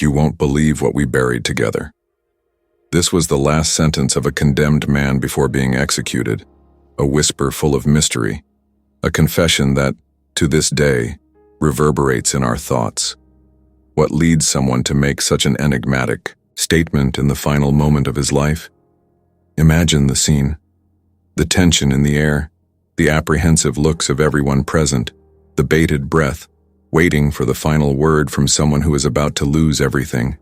"You won't believe what we buried together." This was the last sentence of a condemned man before being executed, a whisper full of mystery, a confession that, to this day, reverberates in our thoughts. What leads someone to make such an enigmatic statement in the final moment of his life? Imagine the scene. The tension in the air, the apprehensive looks of everyone present, the bated breath, waiting for the final word from someone who is about to lose everything.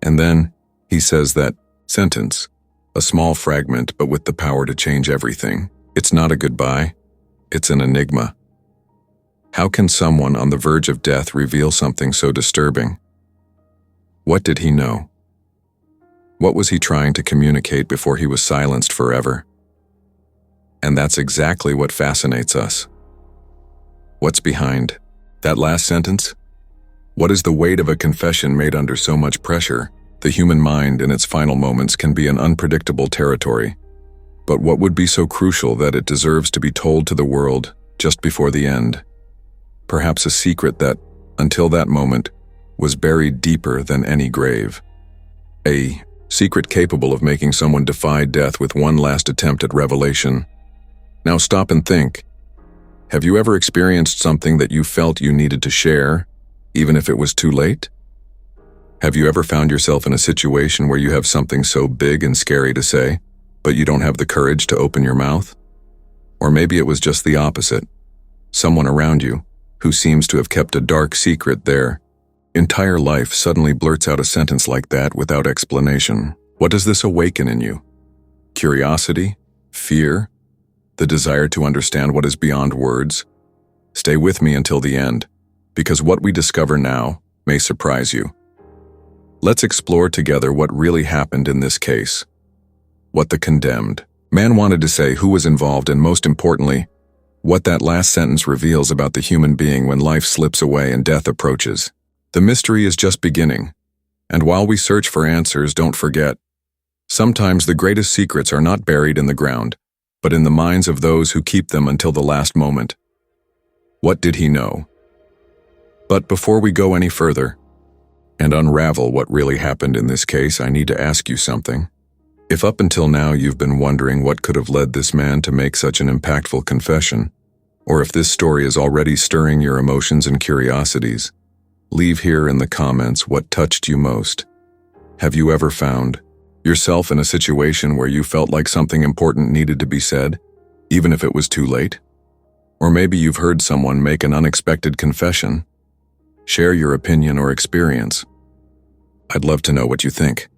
And then, he says that sentence, a small fragment but with the power to change everything. It's not a goodbye, it's an enigma. How can someone on the verge of death reveal something so disturbing? What did he know? What was he trying to communicate before he was silenced forever? And that's exactly what fascinates us. What's behind that last sentence? What is the weight of a confession made under so much pressure? The human mind in its final moments can be an unpredictable territory. But what would be so crucial that it deserves to be told to the world just before the end? Perhaps a secret that, until that moment, was buried deeper than any grave. A secret capable of making someone defy death with one last attempt at revelation. Now stop and think. Have you ever experienced something that you felt you needed to share, even if it was too late? Have you ever found yourself in a situation where you have something so big and scary to say, but you don't have the courage to open your mouth? Or maybe it was just the opposite. Someone around you, who seems to have kept a dark secret their entire life, suddenly blurts out a sentence like that without explanation. What does this awaken in you? Curiosity? Fear? The desire to understand what is beyond words? Stay with me until the end, because what we discover now may surprise you. Let's explore together what really happened in this case. What the condemned man wanted to say, who was involved, and most importantly, what that last sentence reveals about the human being when life slips away and death approaches. The mystery is just beginning, and while we search for answers, don't forget, sometimes the greatest secrets are not buried in the ground, but in the minds of those who keep them until the last moment. What did he know? But before we go any further and unravel what really happened in this case, I need to ask you something. If up until now you've been wondering what could have led this man to make such an impactful confession, or if this story is already stirring your emotions and curiosities, leave here in the comments what touched you most. Have you ever found yourself in a situation where you felt like something important needed to be said, even if it was too late? Or maybe you've heard someone make an unexpected confession. Share your opinion or experience. I'd love to know what you think.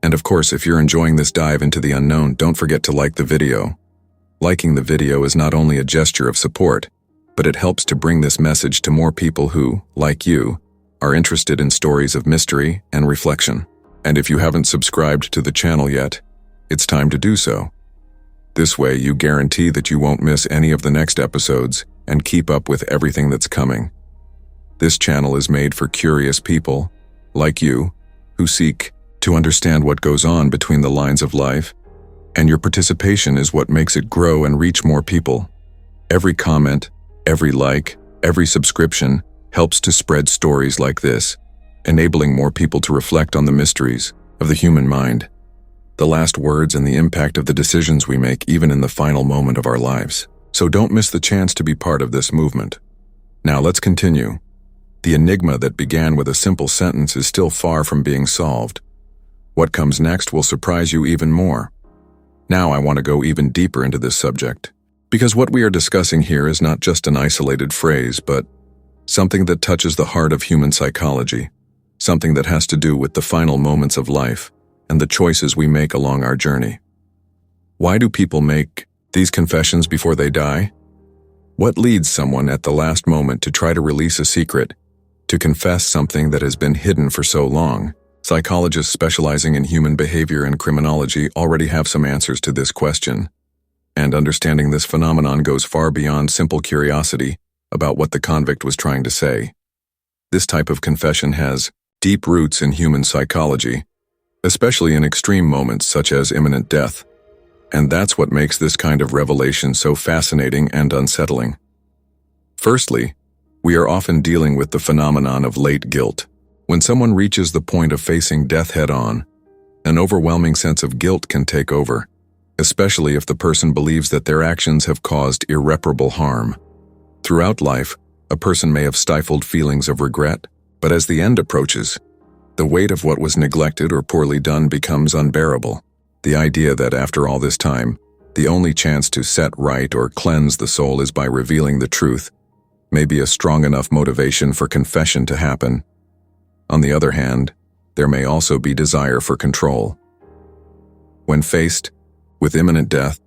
And of course, if you're enjoying this dive into the unknown, don't forget to like the video. Liking the video is not only a gesture of support, but it helps to bring this message to more people who, like you, are interested in stories of mystery and reflection. And if you haven't subscribed to the channel yet, it's time to do so. This way, you guarantee that you won't miss any of the next episodes and keep up with everything that's coming. This channel is made for curious people, like you, who seek to understand what goes on between the lines of life, and your participation is what makes it grow and reach more people. Every comment, every like, every subscription helps to spread stories like this, enabling more people to reflect on the mysteries of the human mind, the last words and the impact of the decisions we make even in the final moment of our lives. So don't miss the chance to be part of this movement. Now let's continue. The enigma that began with a simple sentence is still far from being solved. What comes next will surprise you even more. Now I want to go even deeper into this subject, because what we are discussing here is not just an isolated phrase, but something that touches the heart of human psychology, something that has to do with the final moments of life and the choices we make along our journey. Why do people make these confessions before they die? What leads someone at the last moment to try to release a secret, to confess something that has been hidden for so long? Psychologists specializing in human behavior and criminology already have some answers to this question, and understanding this phenomenon goes far beyond simple curiosity about what the convict was trying to say. This type of confession has deep roots in human psychology, especially in extreme moments such as imminent death, and that's what makes this kind of revelation so fascinating and unsettling. Firstly, we are often dealing with the phenomenon of late guilt. When someone reaches the point of facing death head-on, an overwhelming sense of guilt can take over, especially if the person believes that their actions have caused irreparable harm. Throughout life, a person may have stifled feelings of regret, but as the end approaches, the weight of what was neglected or poorly done becomes unbearable. The idea that after all this time, the only chance to set right or cleanse the soul is by revealing the truth may be a strong enough motivation for confession to happen. On the other hand, there may also be desire for control. When faced with imminent death,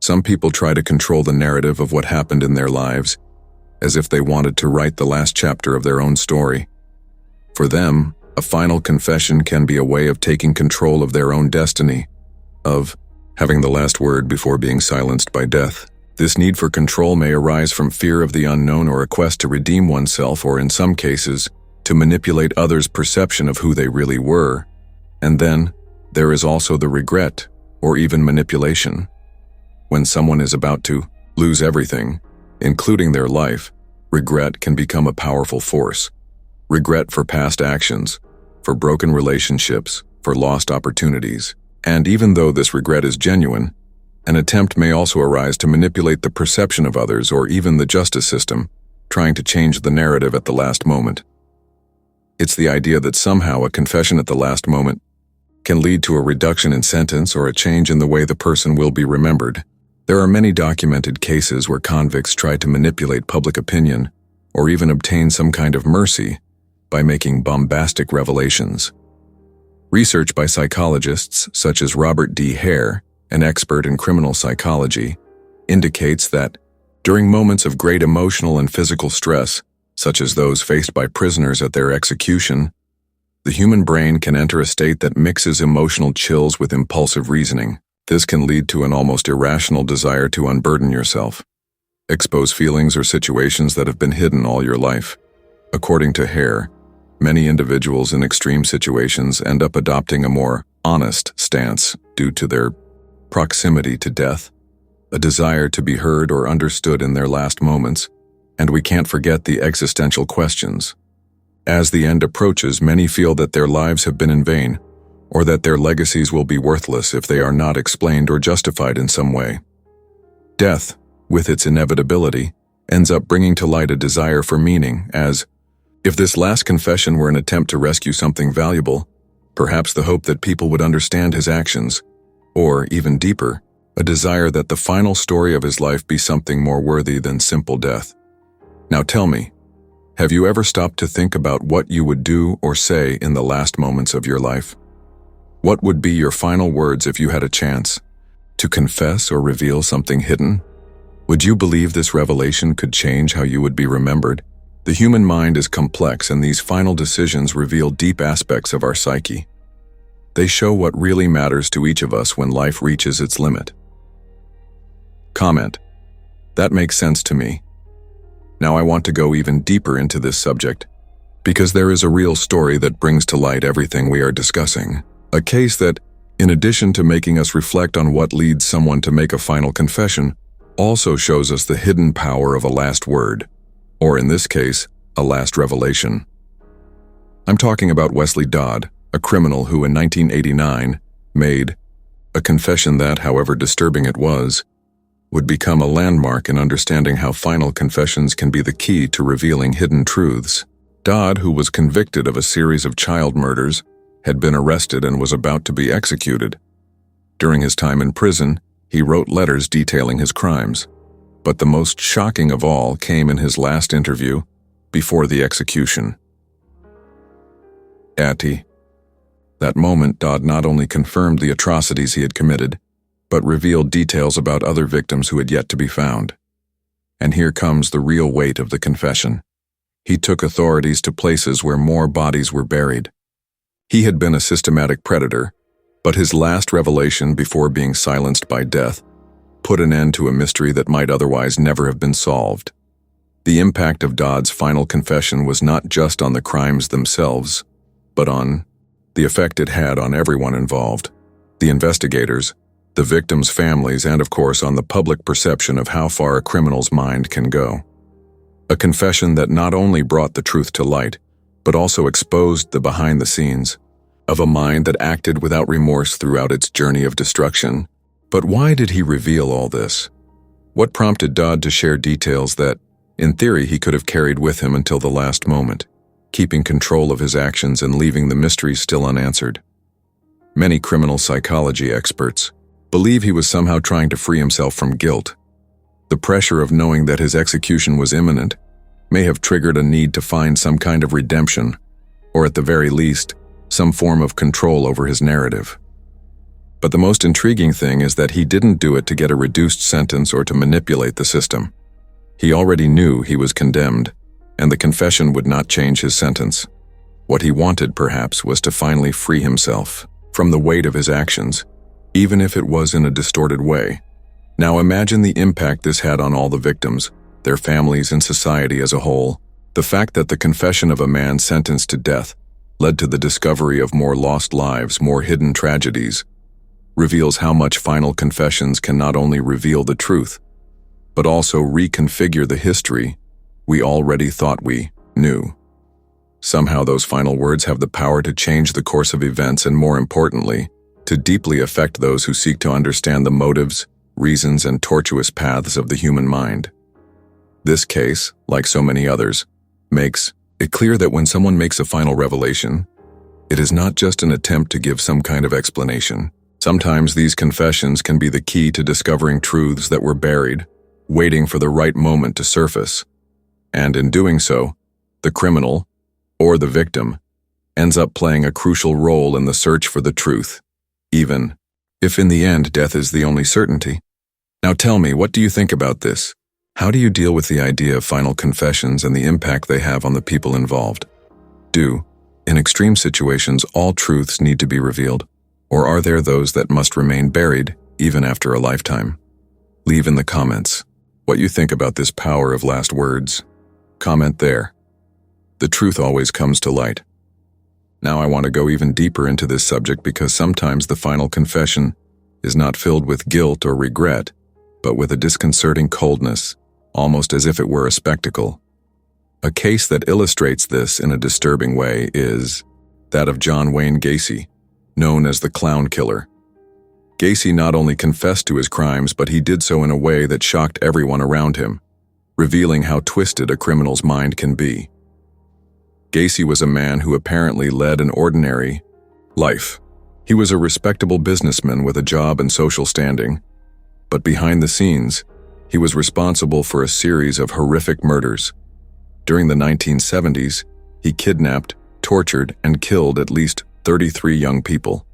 some people try to control the narrative of what happened in their lives, as if they wanted to write the last chapter of their own story. For them, a final confession can be a way of taking control of their own destiny, of having the last word before being silenced by death. This need for control may arise from fear of the unknown or a quest to redeem oneself, or in some cases, to manipulate others' perception of who they really were. And then, there is also the regret, or even manipulation. When someone is about to lose everything, including their life, regret can become a powerful force. Regret for past actions, for broken relationships, for lost opportunities. And even though this regret is genuine, an attempt may also arise to manipulate the perception of others or even the justice system, trying to change the narrative at the last moment. It's the idea that somehow a confession at the last moment can lead to a reduction in sentence or a change in the way the person will be remembered. There are many documented cases where convicts tried to manipulate public opinion or even obtain some kind of mercy by making bombastic revelations. Research by psychologists such as Robert D. Hare, an expert in criminal psychology, indicates that during moments of great emotional and physical stress, such as those faced by prisoners at their execution, the human brain can enter a state that mixes emotional chills with impulsive reasoning. This can lead to an almost irrational desire to unburden yourself, expose feelings or situations that have been hidden all your life. According to Hare, many individuals in extreme situations end up adopting a more honest stance due to their proximity to death, a desire to be heard or understood in their last moments, and we can't forget the existential questions. As the end approaches, many feel that their lives have been in vain, or that their legacies will be worthless if they are not explained or justified in some way. Death, with its inevitability, ends up bringing to light a desire for meaning, as if this last confession were an attempt to rescue something valuable, perhaps the hope that people would understand his actions, or, even deeper, a desire that the final story of his life be something more worthy than simple death. Now tell me, have you ever stopped to think about what you would do or say in the last moments of your life? What would be your final words if you had a chance to confess or reveal something hidden? Would you believe this revelation could change how you would be remembered? The human mind is complex, and these final decisions reveal deep aspects of our psyche. They show what really matters to each of us when life reaches its limit. Comment: that makes sense to me. Now I want to go even deeper into this subject, because there is a real story that brings to light everything we are discussing. A case that, in addition to making us reflect on what leads someone to make a final confession, also shows us the hidden power of a last word, or in this case, a last revelation. I'm talking about Wesley Dodd, a criminal who in 1989 made a confession that, however disturbing it was, would become a landmark in understanding how final confessions can be the key to revealing hidden truths. Dodd, who was convicted of a series of child murders, had been arrested and was about to be executed. During his time in prison, he wrote letters detailing his crimes. But the most shocking of all came in his last interview before the execution. That moment, Dodd not only confirmed the atrocities he had committed, but revealed details about other victims who had yet to be found. And here comes the real weight of the confession. He took authorities to places where more bodies were buried. He had been a systematic predator, but his last revelation before being silenced by death put an end to a mystery that might otherwise never have been solved. The impact of Dodd's final confession was not just on the crimes themselves, but on the effect it had on everyone involved: the investigators, the victims' families, and of course on the public perception of how far a criminal's mind can go. A confession that not only brought the truth to light, but also exposed the behind the scenes of a mind that acted without remorse throughout its journey of destruction. But why did he reveal all this? What prompted Dodd to share details that, in theory, he could have carried with him until the last moment, keeping control of his actions and leaving the mystery still unanswered? Many criminal psychology experts believe he was somehow trying to free himself from guilt. The pressure of knowing that his execution was imminent may have triggered a need to find some kind of redemption, or at the very least, some form of control over his narrative. But the most intriguing thing is that he didn't do it to get a reduced sentence or to manipulate the system. He already knew he was condemned, and the confession would not change his sentence. What he wanted, perhaps, was to finally free himself from the weight of his actions, even if it was in a distorted way. Now imagine the impact this had on all the victims, their families, and society as a whole. The fact that the confession of a man sentenced to death led to the discovery of more lost lives, more hidden tragedies, reveals how much final confessions can not only reveal the truth, but also reconfigure the history we already thought we knew. Somehow those final words have the power to change the course of events and, more importantly, to deeply affect those who seek to understand the motives, reasons, and tortuous paths of the human mind. This case, like so many others, makes it clear that when someone makes a final revelation, it is not just an attempt to give some kind of explanation. Sometimes these confessions can be the key to discovering truths that were buried, waiting for the right moment to surface. And in doing so, the criminal, or the victim, ends up playing a crucial role in the search for the truth, even if in the end death is the only certainty. Now tell me, what do you think about this? How do you deal with the idea of final confessions and the impact they have on the people involved? In extreme situations, all truths need to be revealed, or are there those that must remain buried even after a lifetime? Leave in the comments what you think about this power of last words. Comment there. The truth always comes to light. Now I want to go even deeper into this subject because sometimes the final confession is not filled with guilt or regret, but with a disconcerting coldness, almost as if it were a spectacle. A case that illustrates this in a disturbing way is that of John Wayne Gacy, known as the Clown Killer. Gacy not only confessed to his crimes, but he did so in a way that shocked everyone around him, revealing how twisted a criminal's mind can be. Gacy was a man who apparently led an ordinary life. He was a respectable businessman with a job and social standing, but behind the scenes, he was responsible for a series of horrific murders. During the 1970s, he kidnapped, tortured, and killed at least 33 young people,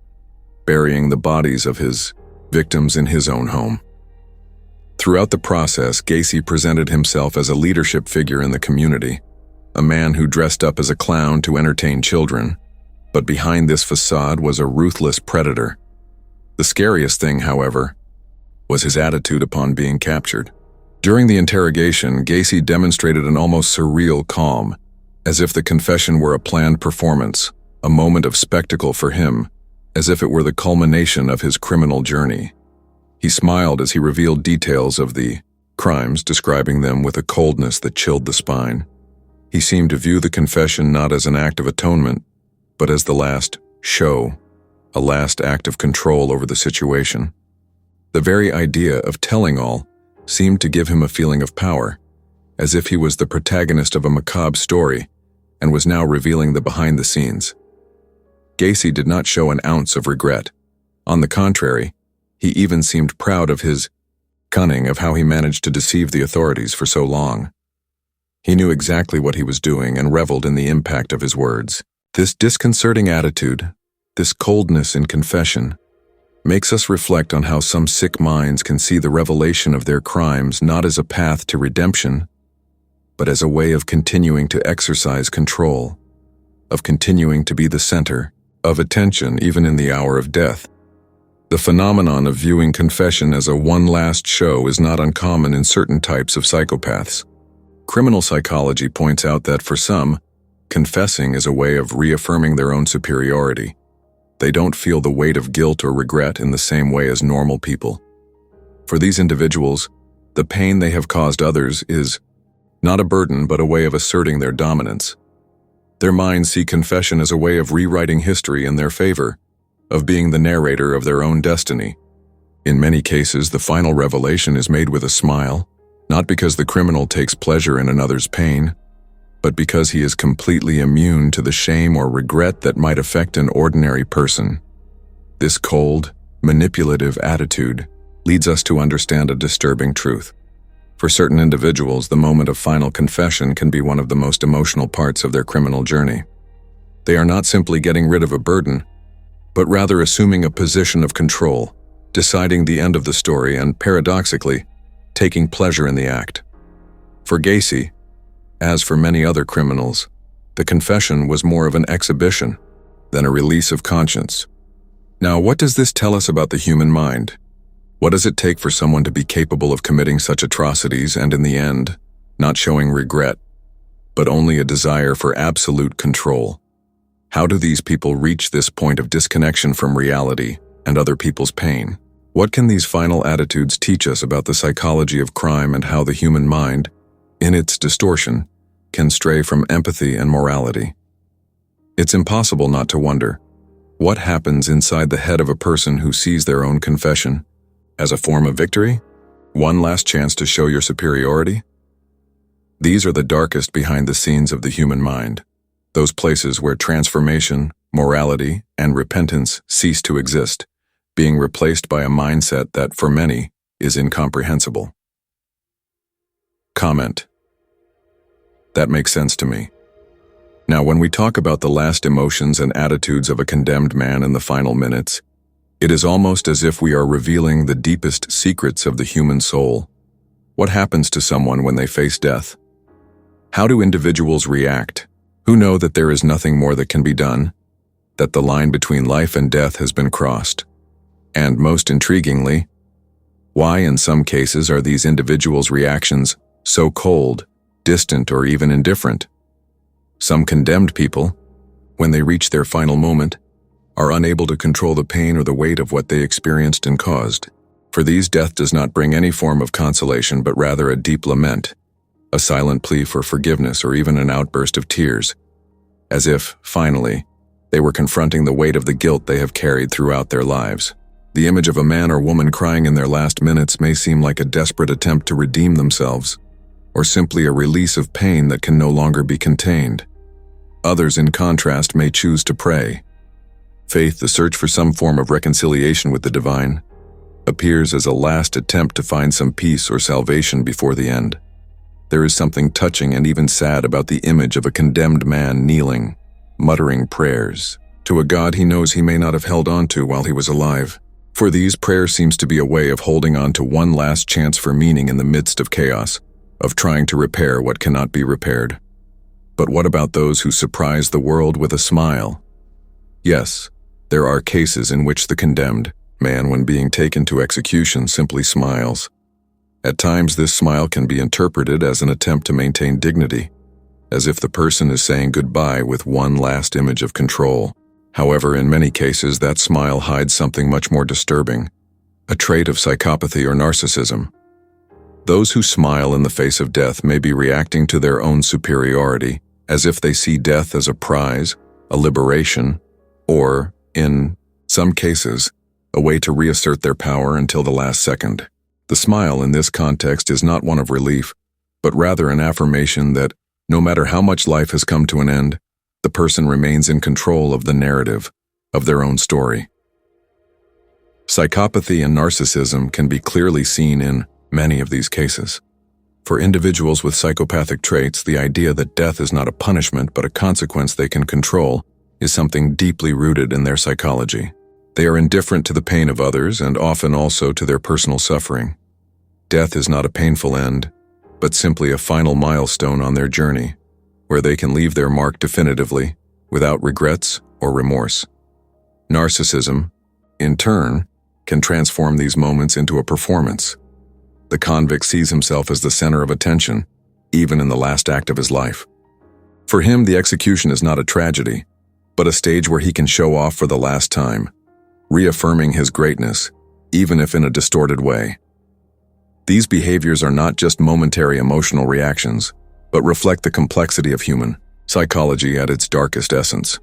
burying the bodies of his victims in his own home. Throughout the process, Gacy presented himself as a leadership figure in the community, a man who dressed up as a clown to entertain children, but behind this facade was a ruthless predator. The scariest thing, however, was his attitude upon being captured. During the interrogation, Gacy demonstrated an almost surreal calm, as if the confession were a planned performance, a moment of spectacle for him, as if it were the culmination of his criminal journey. He smiled as he revealed details of the crimes, describing them with a coldness that chilled the spine. He seemed to view the confession not as an act of atonement, but as the last show, a last act of control over the situation. The very idea of telling all seemed to give him a feeling of power, as if he was the protagonist of a macabre story and was now revealing the behind the scenes. Gacy did not show an ounce of regret. On the contrary, he even seemed proud of his cunning, of how he managed to deceive the authorities for so long. He knew exactly what he was doing and reveled in the impact of his words. This disconcerting attitude, this coldness in confession, makes us reflect on how some sick minds can see the revelation of their crimes not as a path to redemption, but as a way of continuing to exercise control, of continuing to be the center of attention even in the hour of death. The phenomenon of viewing confession as a one last show is not uncommon in certain types of psychopaths. Criminal psychology points out that for some, confessing is a way of reaffirming their own superiority. They don't feel the weight of guilt or regret in the same way as normal people. For these individuals, the pain they have caused others is not a burden but a way of asserting their dominance. Their minds see confession as a way of rewriting history in their favor, of being the narrator of their own destiny. In many cases, the final revelation is made with a smile, not because the criminal takes pleasure in another's pain, but because he is completely immune to the shame or regret that might affect an ordinary person. This cold, manipulative attitude leads us to understand a disturbing truth. For certain individuals, the moment of final confession can be one of the most emotional parts of their criminal journey. They are not simply getting rid of a burden, but rather assuming a position of control, deciding the end of the story and, paradoxically, taking pleasure in the act. For Gacy, as for many other criminals, the confession was more of an exhibition than a release of conscience. Now, what does this tell us about the human mind? What does it take for someone to be capable of committing such atrocities and, in the end, not showing regret, but only a desire for absolute control? How do these people reach this point of disconnection from reality and other people's pain? What can these final attitudes teach us about the psychology of crime and how the human mind, in its distortion, can stray from empathy and morality? It's impossible not to wonder, what happens inside the head of a person who sees their own confession as a form of victory? One last chance to show your superiority? These are the darkest behind the scenes of the human mind, those places where transformation, morality, and repentance cease to exist, being replaced by a mindset that, for many, is incomprehensible. Comment. That makes sense to me. Now, when we talk about the last emotions and attitudes of a condemned man in the final minutes, it is almost as if we are revealing the deepest secrets of the human soul. What happens to someone when they face death? How do individuals react, who know that there is nothing more that can be done, that the line between life and death has been crossed? And most intriguingly, why in some cases are these individuals' reactions so cold, distant, or even indifferent? Some condemned people, when they reach their final moment, are unable to control the pain or the weight of what they experienced and caused. For these, death does not bring any form of consolation, but rather a deep lament, a silent plea for forgiveness, or even an outburst of tears, as if, finally, they were confronting the weight of the guilt they have carried throughout their lives. The image of a man or woman crying in their last minutes may seem like a desperate attempt to redeem themselves, or simply a release of pain that can no longer be contained. Others, in contrast, may choose to pray. Faith, the search for some form of reconciliation with the divine, appears as a last attempt to find some peace or salvation before the end. There is something touching and even sad about the image of a condemned man kneeling, muttering prayers to a God he knows he may not have held on to while he was alive. For these, prayer seems to be a way of holding on to one last chance for meaning in the midst of chaos, of trying to repair what cannot be repaired. But what about those who surprise the world with a smile? Yes, there are cases in which the condemned man, when being taken to execution, simply smiles. At times, this smile can be interpreted as an attempt to maintain dignity, as if the person is saying goodbye with one last image of control. However, in many cases, that smile hides something much more disturbing, a trait of psychopathy or narcissism. Those who smile in the face of death may be reacting to their own superiority, as if they see death as a prize, a liberation, or, in some cases, a way to reassert their power until the last second. The smile in this context is not one of relief, but rather an affirmation that, no matter how much life has come to an end, the person remains in control of the narrative of their own story. Psychopathy and narcissism can be clearly seen in many of these cases. For individuals with psychopathic traits, the idea that death is not a punishment but a consequence they can control is something deeply rooted in their psychology. They are indifferent to the pain of others and often also to their personal suffering. Death is not a painful end, but simply a final milestone on their journey, where they can leave their mark definitively, without regrets or remorse. Narcissism, in turn, can transform these moments into a performance. The convict sees himself as the center of attention, even in the last act of his life. For him, the execution is not a tragedy, but a stage where he can show off for the last time, reaffirming his greatness, even if in a distorted way. These behaviors are not just momentary emotional reactions, but reflect the complexity of human Psychology at its darkest essence.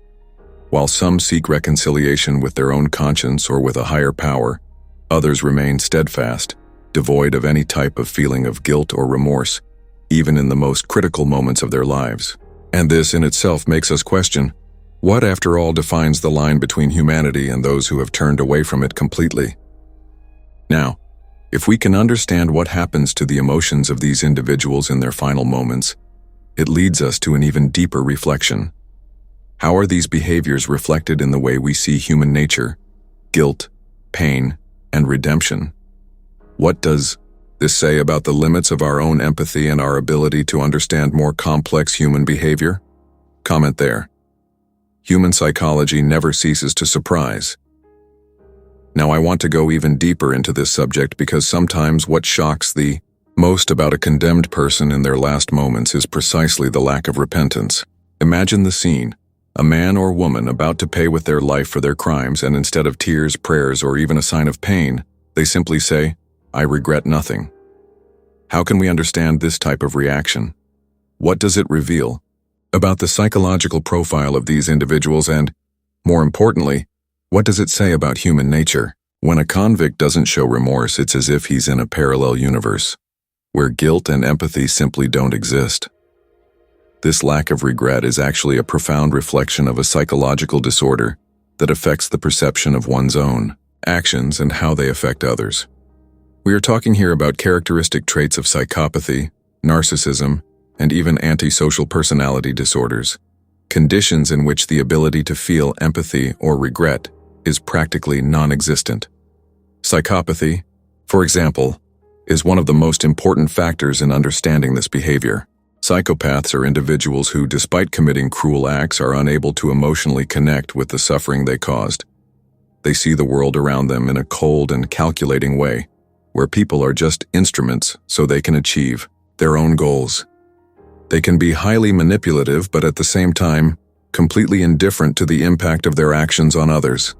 While some seek reconciliation with their own conscience or with a higher power, others remain steadfast, devoid of any type of feeling of guilt or remorse, even in the most critical moments of their lives. And this in itself makes us question, what after all defines the line between humanity and those who have turned away from it completely? Now, if we can understand what happens to the emotions of these individuals in their final moments, it leads us to an even deeper reflection. How are these behaviors reflected in the way we see human nature, guilt, pain, and redemption? What does this say about the limits of our own empathy and our ability to understand more complex human behavior? Comment there. Human psychology never ceases to surprise. Now I want to go even deeper into this subject because sometimes what shocks the most about a condemned person in their last moments is precisely the lack of repentance. Imagine the scene. A man or woman about to pay with their life for their crimes, and instead of tears, prayers, or even a sign of pain, they simply say, "I regret nothing." How can we understand this type of reaction? What does it reveal about the psychological profile of these individuals and, more importantly, what does it say about human nature? When a convict doesn't show remorse, it's as if he's in a parallel universe, where guilt and empathy simply don't exist. This lack of regret is actually a profound reflection of a psychological disorder that affects the perception of one's own actions and how they affect others. We are talking here about characteristic traits of psychopathy, narcissism, and even antisocial personality disorders, conditions in which the ability to feel empathy or regret is practically non-existent. Psychopathy, for example, is one of the most important factors in understanding this behavior. Psychopaths are individuals who, despite committing cruel acts, are unable to emotionally connect with the suffering they caused. They see the world around them in a cold and calculating way, where people are just instruments so they can achieve their own goals. They can be highly manipulative, but at the same time, completely indifferent to the impact of their actions on others.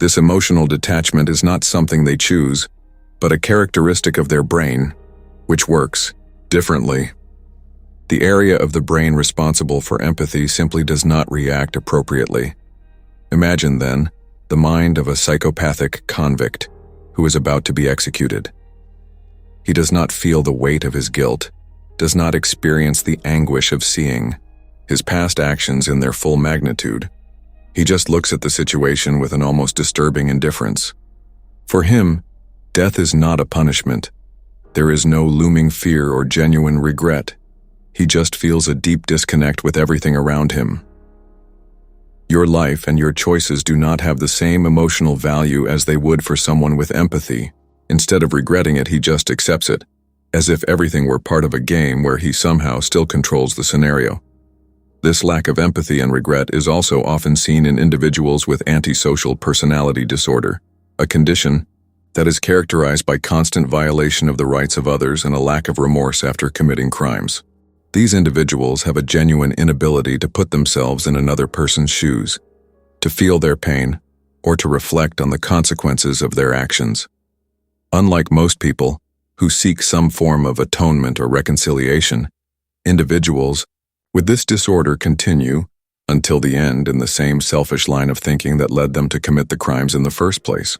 This emotional detachment is not something they choose, but a characteristic of their brain, which works differently. The area of the brain responsible for empathy simply does not react appropriately. Imagine, then, the mind of a psychopathic convict who is about to be executed. He does not feel the weight of his guilt, does not experience the anguish of seeing his past actions in their full magnitude. He just looks at the situation with an almost disturbing indifference. For him, death is not a punishment. There is no looming fear or genuine regret. He just feels a deep disconnect with everything around him. Your life and your choices do not have the same emotional value as they would for someone with empathy. Instead of regretting it, he just accepts it, as if everything were part of a game where he somehow still controls the scenario. This lack of empathy and regret is also often seen in individuals with antisocial personality disorder, a condition that is characterized by constant violation of the rights of others and a lack of remorse after committing crimes. These individuals have a genuine inability to put themselves in another person's shoes, to feel their pain, or to reflect on the consequences of their actions. Unlike most people, who seek some form of atonement or reconciliation, individuals with this disorder continue, until the end, in the same selfish line of thinking that led them to commit the crimes in the first place.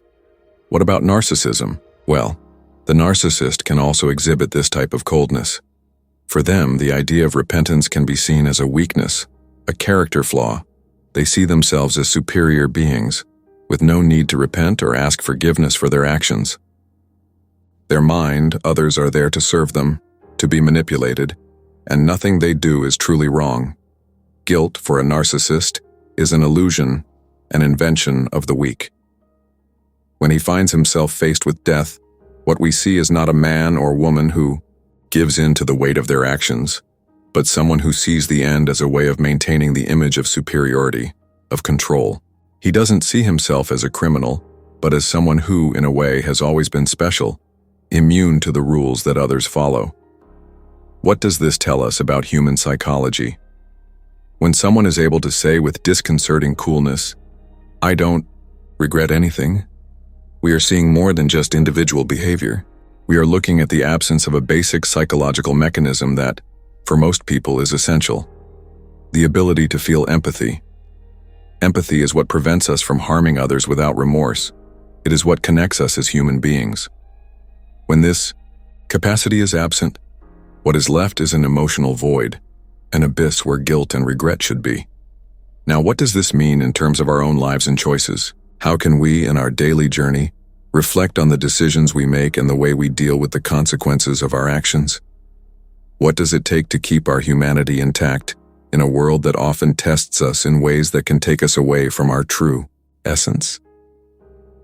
What about narcissism? Well, the narcissist can also exhibit this type of coldness. For them, the idea of repentance can be seen as a weakness, a character flaw. They see themselves as superior beings, with no need to repent or ask forgiveness for their actions. Their mind, others are there to serve them, to be manipulated, and nothing they do is truly wrong. Guilt, for a narcissist, is an illusion, an invention of the weak. When he finds himself faced with death, what we see is not a man or woman who gives in to the weight of their actions, but someone who sees the end as a way of maintaining the image of superiority, of control. He doesn't see himself as a criminal, but as someone who, in a way, has always been special, immune to the rules that others follow. What does this tell us about human psychology? When someone is able to say with disconcerting coolness, "I don't regret anything," we are seeing more than just individual behavior. We are looking at the absence of a basic psychological mechanism that, for most people, is essential. The ability to feel empathy. Empathy is what prevents us from harming others without remorse. It is what connects us as human beings. When this capacity is absent, what is left is an emotional void, an abyss where guilt and regret should be. Now, what does this mean in terms of our own lives and choices? How can we, in our daily journey, reflect on the decisions we make and the way we deal with the consequences of our actions? What does it take to keep our humanity intact in a world that often tests us in ways that can take us away from our true essence?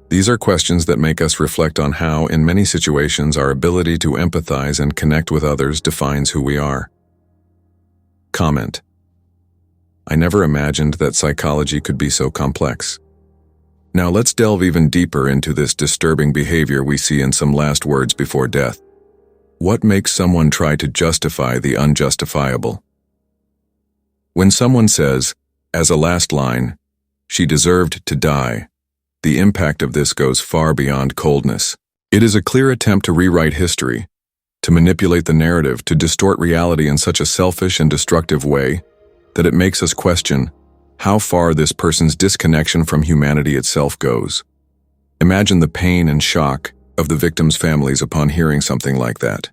These are questions that make us reflect on how, in many situations, our ability to empathize and connect with others defines who we are. Comment. I never imagined that psychology could be so complex. Now let's delve even deeper into this disturbing behavior we see in some last words before death. What makes someone try to justify the unjustifiable? When someone says, as a last line, "She deserved to die," the impact of this goes far beyond coldness. It is a clear attempt to rewrite history, to manipulate the narrative, to distort reality in such a selfish and destructive way that it makes us question how far this person's disconnection from humanity itself goes. Imagine the pain and shock of the victims' families upon hearing something like that.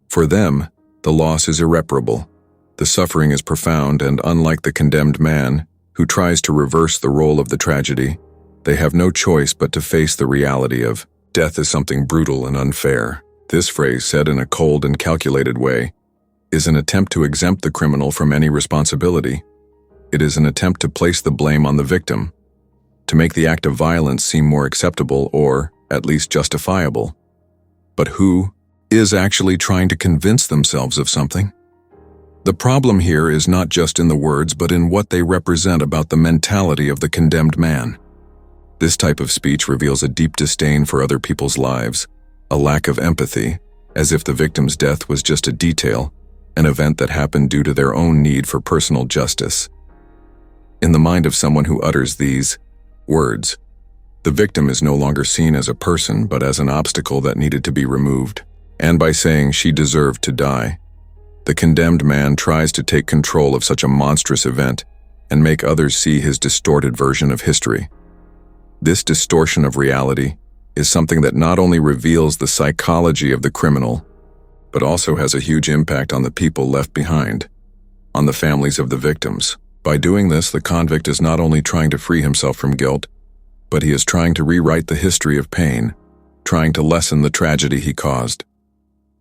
For them, the loss is irreparable. The suffering is profound, and unlike the condemned man, who tries to reverse the role of the tragedy, they have no choice but to face the reality of death as something brutal and unfair. This phrase, said in a cold and calculated way, is an attempt to exempt the criminal from any responsibility. It is an attempt to place the blame on the victim, to make the act of violence seem more acceptable or, at least, justifiable. But who is actually trying to convince themselves of something? The problem here is not just in the words, but in what they represent about the mentality of the condemned man. This type of speech reveals a deep disdain for other people's lives, a lack of empathy, as if the victim's death was just a detail, an event that happened due to their own need for personal justice. In the mind of someone who utters these words, the victim is no longer seen as a person, but as an obstacle that needed to be removed. And by saying she deserved to die, the condemned man tries to take control of such a monstrous event and make others see his distorted version of history. This distortion of reality is something that not only reveals the psychology of the criminal, but also has a huge impact on the people left behind, on the families of the victims. By doing this, the convict is not only trying to free himself from guilt, but he is trying to rewrite the history of pain, trying to lessen the tragedy he caused.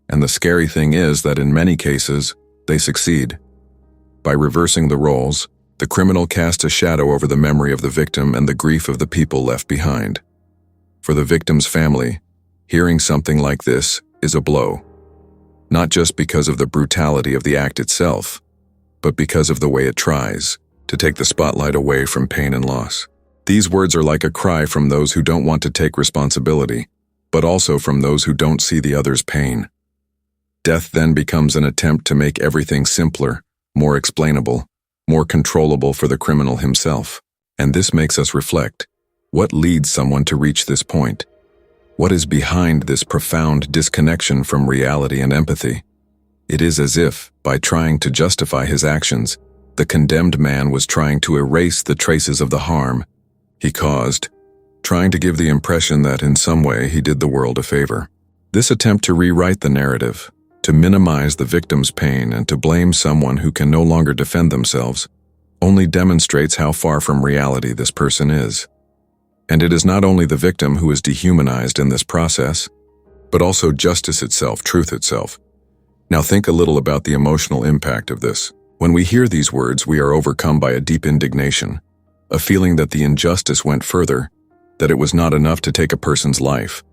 And the scary thing is that in many cases, they succeed. By reversing the roles, the criminal casts a shadow over the memory of the victim and the grief of the people left behind. For the victim's family, hearing something like this is a blow. Not just because of the brutality of the act itself, but because of the way it tries to take the spotlight away from pain and loss. These words are like a cry from those who don't want to take responsibility, but also from those who don't see the other's pain. Death then becomes an attempt to make everything simpler, more explainable, more controllable for the criminal himself. And this makes us reflect. What leads someone to reach this point? What is behind this profound disconnection from reality and empathy? It is as if, by trying to justify his actions, the condemned man was trying to erase the traces of the harm he caused, trying to give the impression that in some way he did the world a favor. This attempt to rewrite the narrative, to minimize the victim's pain and to blame someone who can no longer defend themselves, only demonstrates how far from reality this person is. And it is not only the victim who is dehumanized in this process, but also justice itself, truth itself. Now think a little about the emotional impact of this. When we hear these words, we are overcome by a deep indignation, a feeling that the injustice went further, that it was not enough to take a person's life.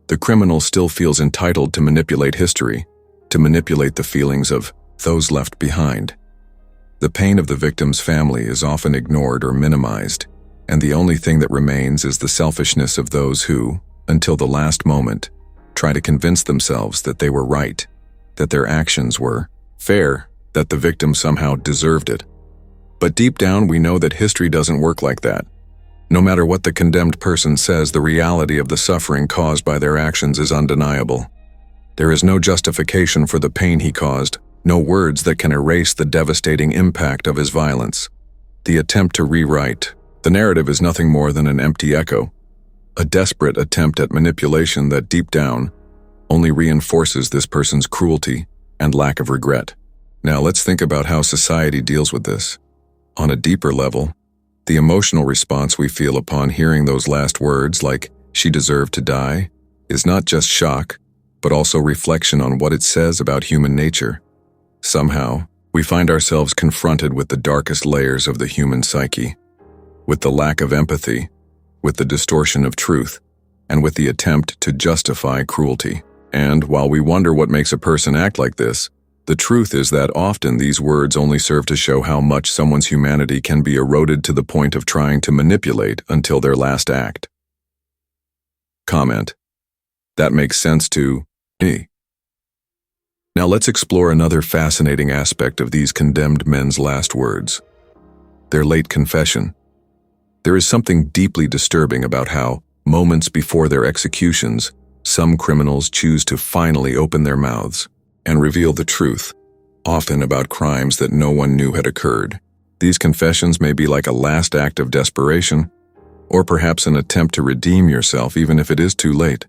The criminal still feels entitled to manipulate history, to manipulate the feelings of those left behind. The pain of the victim's family is often ignored or minimized, and the only thing that remains is the selfishness of those who, until the last moment, try to convince themselves that they were right, that their actions were fair, that the victim somehow deserved it. But deep down, we know that history doesn't work like that. No matter what the condemned person says, the reality of the suffering caused by their actions is undeniable. There is no justification for the pain he caused, No words that can erase the devastating impact of his violence. The attempt to rewrite the narrative is nothing more than an empty echo, a desperate attempt at manipulation that deep down only reinforces this person's cruelty and lack of regret. Now let's think about how society deals with this. On a deeper level, the emotional response we feel upon hearing those last words, like "she deserved to die," is not just shock, but also reflection on what it says about human nature. Somehow, we find ourselves confronted with the darkest layers of the human psyche, with the lack of empathy, with the distortion of truth, and with the attempt to justify cruelty. And while we wonder what makes a person act like this, the truth is that often these words only serve to show how much someone's humanity can be eroded to the point of trying to manipulate until their last act. Comment: that makes sense to me. Now let's explore another fascinating aspect of these condemned men's last words: their late confession. There is something deeply disturbing about how, moments before their executions, some criminals choose to finally open their mouths and reveal the truth, often about crimes that no one knew had occurred. These confessions may be like a last act of desperation, or perhaps an attempt to redeem yourself even if it is too late.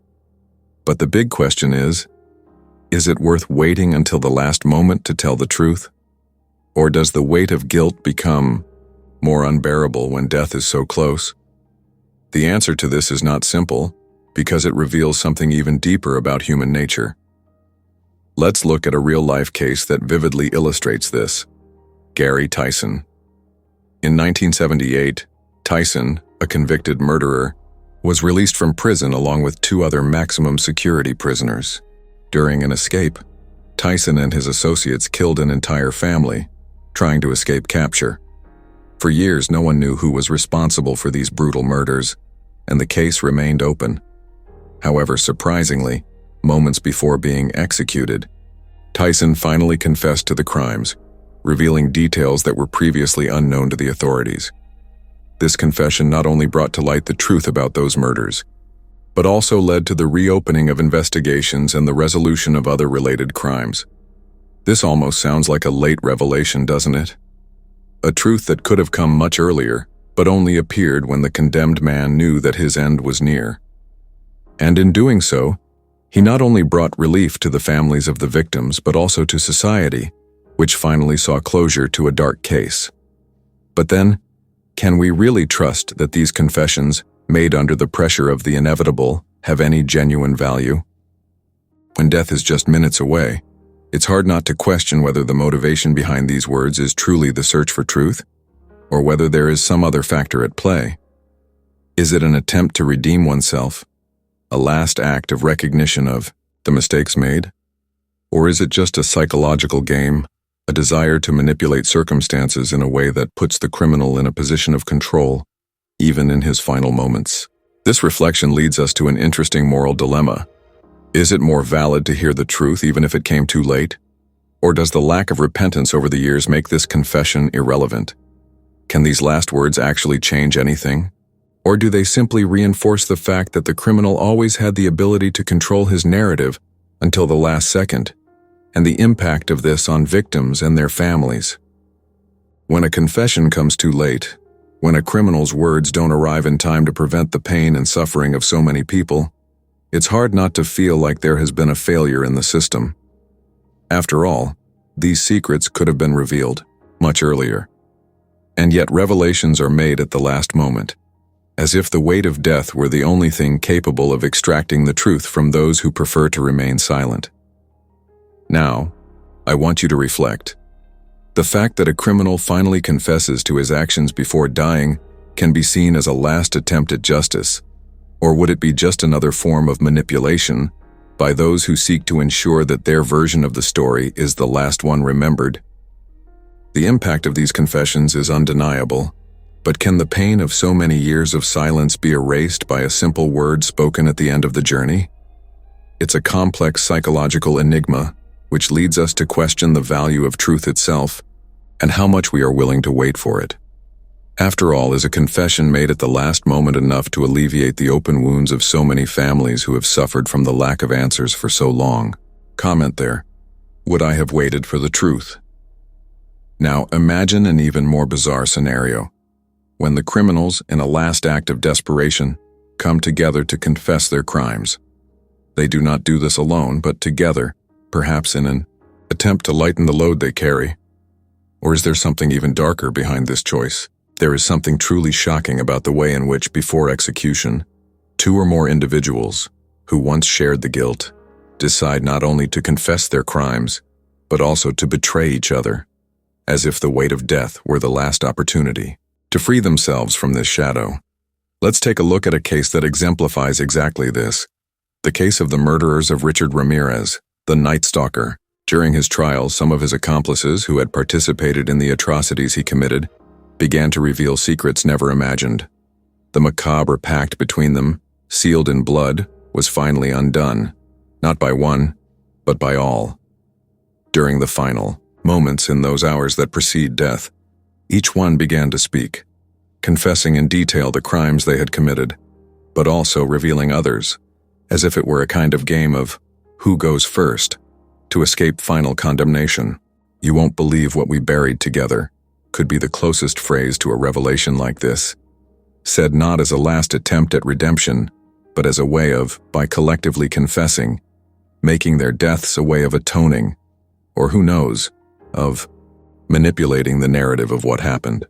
But the big question is it worth waiting until the last moment to tell the truth? Or does the weight of guilt become more unbearable when death is so close? The answer to this is not simple, because it reveals something even deeper about human nature. Let's look at a real-life case that vividly illustrates this: Gary Tyson. In 1978, Tyson, a convicted murderer, was released from prison along with 2 other maximum security prisoners. During an escape, Tyson and his associates killed an entire family, trying to escape capture. For years, no one knew who was responsible for these brutal murders, and the case remained open. However, surprisingly, moments before being executed, Tyson finally confessed to the crimes, revealing details that were previously unknown to the authorities. This confession not only brought to light the truth about those murders, but also led to the reopening of investigations and the resolution of other related crimes. This almost sounds like a late revelation, doesn't it? A truth that could have come much earlier, but only appeared when the condemned man knew that his end was near. And in doing so, he not only brought relief to the families of the victims, but also to society, which finally saw closure to a dark case. But then, can we really trust that these confessions, made under the pressure of the inevitable, have any genuine value? When death is just minutes away, it's hard not to question whether the motivation behind these words is truly the search for truth, or whether there is some other factor at play. Is it an attempt to redeem oneself, a last act of recognition of the mistakes made? Or is it just a psychological game, a desire to manipulate circumstances in a way that puts the criminal in a position of control, even in his final moments? This reflection leads us to an interesting moral dilemma. Is it more valid to hear the truth even if it came too late? Or does the lack of repentance over the years make this confession irrelevant? Can these last words actually change anything? Or do they simply reinforce the fact that the criminal always had the ability to control his narrative until the last second, and the impact of this on victims and their families? When a confession comes too late, when a criminal's words don't arrive in time to prevent the pain and suffering of so many people, it's hard not to feel like there has been a failure in the system. After all, these secrets could have been revealed much earlier. And yet revelations are made at the last moment, as if the weight of death were the only thing capable of extracting the truth from those who prefer to remain silent. Now, I want you to reflect. The fact that a criminal finally confesses to his actions before dying can be seen as a last attempt at justice, or would it be just another form of manipulation by those who seek to ensure that their version of the story is the last one remembered? The impact of these confessions is undeniable, but can the pain of so many years of silence be erased by a simple word spoken at the end of the journey? It's a complex psychological enigma, which leads us to question the value of truth itself and how much we are willing to wait for it. After all, is a confession made at the last moment enough to alleviate the open wounds of so many families who have suffered from the lack of answers for so long? Comment there. would I have waited for the truth? Now imagine an even more bizarre scenario, when the criminals, in a last act of desperation, come together to confess their crimes. They do not do this alone, but together, perhaps in an attempt to lighten the load they carry. Or is there something even darker behind this choice? There is something truly shocking about the way in which, before execution, two or more individuals, who once shared the guilt, decide not only to confess their crimes, but also to betray each other, as if the weight of death were the last opportunity to free themselves from this shadow. Let's take a look at a case that exemplifies exactly this. The case of the murderers of Richard Ramirez, the Night Stalker. During his trial, some of his accomplices who had participated in the atrocities he committed began to reveal secrets never imagined. The macabre pact between them, sealed in blood, was finally undone, not by one, but by all. During the final moments in those hours that precede death, each one began to speak, confessing in detail the crimes they had committed, but also revealing others, as if it were a kind of game of who goes first, to escape final condemnation. "You won't believe what we buried together," could be the closest phrase to a revelation like this, said not as a last attempt at redemption, but as a way of, by collectively confessing, making their deaths a way of atoning, or who knows, of manipulating the narrative of what happened.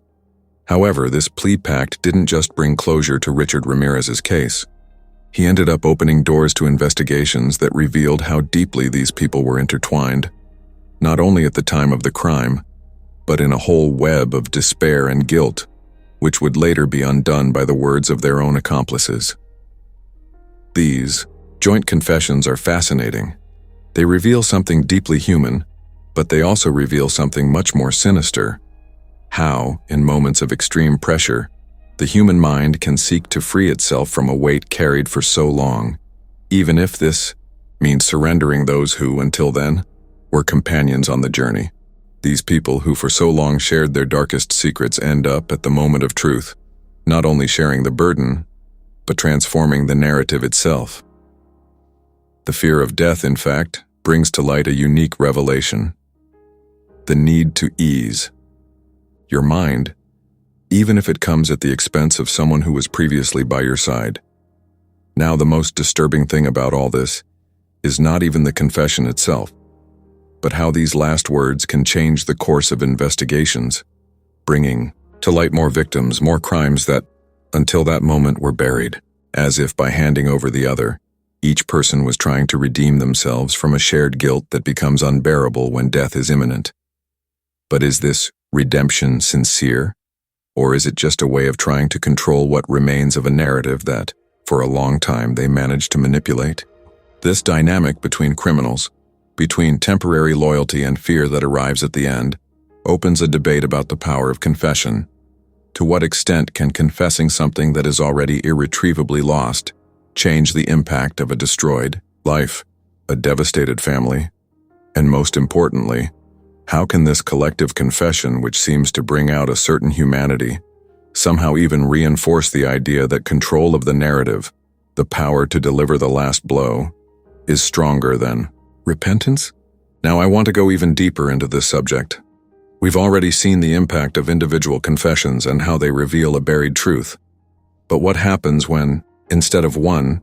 However, this plea pact didn't just bring closure to Richard Ramirez's case. He ended up opening doors to investigations that revealed how deeply these people were intertwined, not only at the time of the crime, but in a whole web of despair and guilt, which would later be undone by the words of their own accomplices. These joint confessions are fascinating. They reveal something deeply human, but they also reveal something much more sinister. How, in moments of extreme pressure, the human mind can seek to free itself from a weight carried for so long, even if this means surrendering those who, until then, were companions on the journey. These people who for so long shared their darkest secrets end up, at the moment of truth, not only sharing the burden, but transforming the narrative itself. The fear of death, in fact, brings to light a unique revelation: the need to ease your mind, even if it comes at the expense of someone who was previously by your side. Now, the most disturbing thing about all this is not even the confession itself, but how these last words can change the course of investigations, bringing to light more victims, more crimes that, until that moment, were buried, as if by handing over the other, each person was trying to redeem themselves from a shared guilt that becomes unbearable when death is imminent. But is this redemption sincere? Or is it just a way of trying to control what remains of a narrative that, for a long time, they managed to manipulate? This dynamic between criminals, between temporary loyalty and fear that arrives at the end, opens a debate about the power of confession. To what extent can confessing something that is already irretrievably lost change the impact of a destroyed life, a devastated family? And most importantly, how can this collective confession, which seems to bring out a certain humanity, somehow even reinforce the idea that control of the narrative, the power to deliver the last blow, is stronger than repentance? Now, I want to go even deeper into this subject. We've already seen the impact of individual confessions and how they reveal a buried truth. But what happens when, instead of one,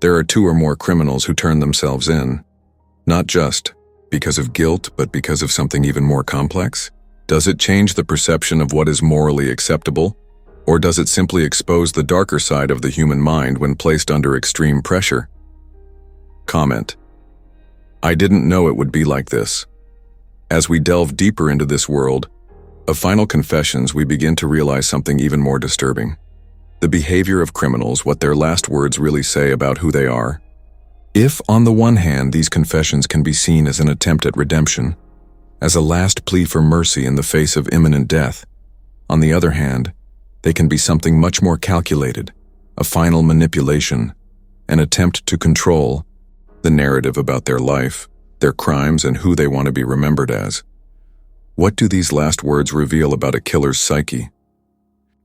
there are two or more criminals who turn themselves in? Not just because of guilt, but because of something even more complex? Does it change the perception of what is morally acceptable? Or does it simply expose the darker side of the human mind when placed under extreme pressure? Comment: I didn't know it would be like this. As we delve deeper into this world of final confessions, we begin to realize something even more disturbing. The behavior of criminals, what their last words really say about who they are. If, on the one hand, these confessions can be seen as an attempt at redemption, as a last plea for mercy in the face of imminent death, on the other hand, they can be something much more calculated, a final manipulation, an attempt to control the narrative about their life, their crimes, and who they want to be remembered as. What do these last words reveal about a killer's psyche?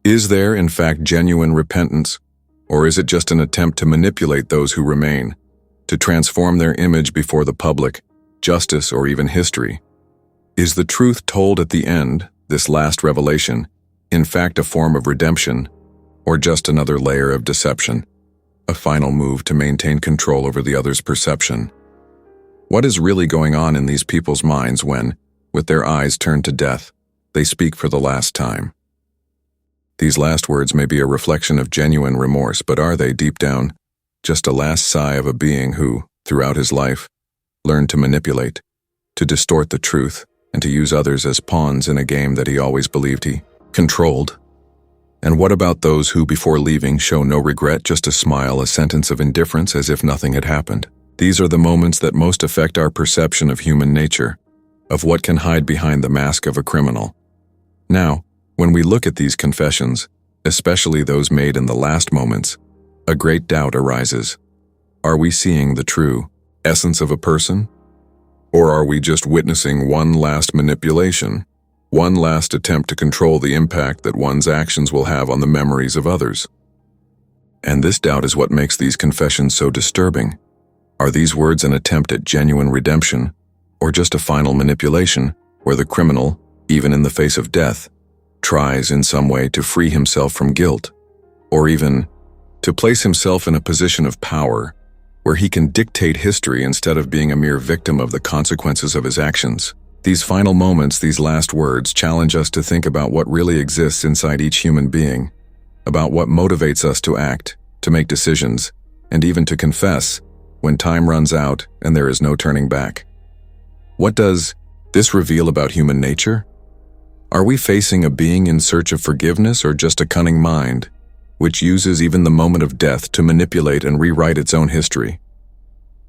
Is there, in fact, genuine repentance, or is it just an attempt to manipulate those who remain, to transform their image before the public, justice, or even history. Is the truth told at the end, this last revelation, in fact a form of redemption, or just another layer of deception, a final move to maintain control over the other's perception? What is really going on in these people's minds when, with their eyes turned to death, they speak for the last time? These last words may be a reflection of genuine remorse, but are they, deep down, just a last sigh of a being who, throughout his life, learned to manipulate, to distort the truth, and to use others as pawns in a game that he always believed he controlled? And what about those who, before leaving, show no regret, just a smile, a sentence of indifference as if nothing had happened? These are the moments that most affect our perception of human nature, of what can hide behind the mask of a criminal. Now, when we look at these confessions, especially those made in the last moments, a great doubt arises. Are we seeing the true essence of a person? Or are we just witnessing one last manipulation, one last attempt to control the impact that one's actions will have on the memories of others? And this doubt is what makes these confessions so disturbing. Are these words an attempt at genuine redemption, or just a final manipulation where the criminal, even in the face of death, tries in some way to free himself from guilt, or even to place himself in a position of power where he can dictate history instead of being a mere victim of the consequences of his actions? These final moments, these last words, challenge us to think about what really exists inside each human being, about what motivates us to act, to make decisions, and even to confess when time runs out and there is no turning back. What does this reveal about human nature? Are we facing a being in search of forgiveness, or just a cunning mind, which uses even the moment of death to manipulate and rewrite its own history?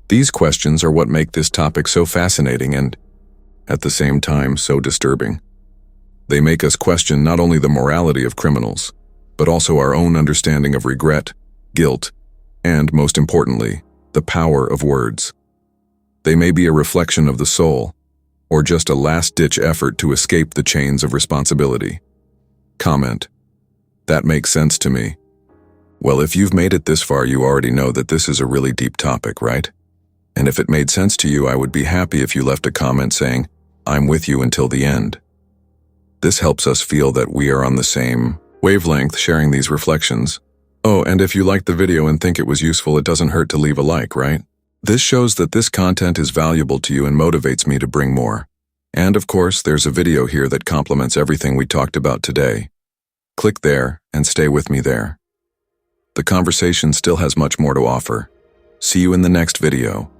These questions are what make this topic so fascinating and, at the same time, so disturbing. They make us question not only the morality of criminals, but also our own understanding of regret, guilt, and, most importantly, the power of words. They may be a reflection of the soul, or just a last-ditch effort to escape the chains of responsibility. Comment: that makes sense to me. Well, if you've made it this far, you already know that this is a really deep topic, right? And if it made sense to you, I would be happy if you left a comment saying, "I'm with you until the end." This helps us feel that we are on the same wavelength sharing these reflections. Oh, and if you liked the video and think it was useful, it doesn't hurt to leave a like, right? This shows that this content is valuable to you and motivates me to bring more. And of course, there's a video here that complements everything we talked about today. Click there and stay with me there. The conversation still has much more to offer. See you in the next video.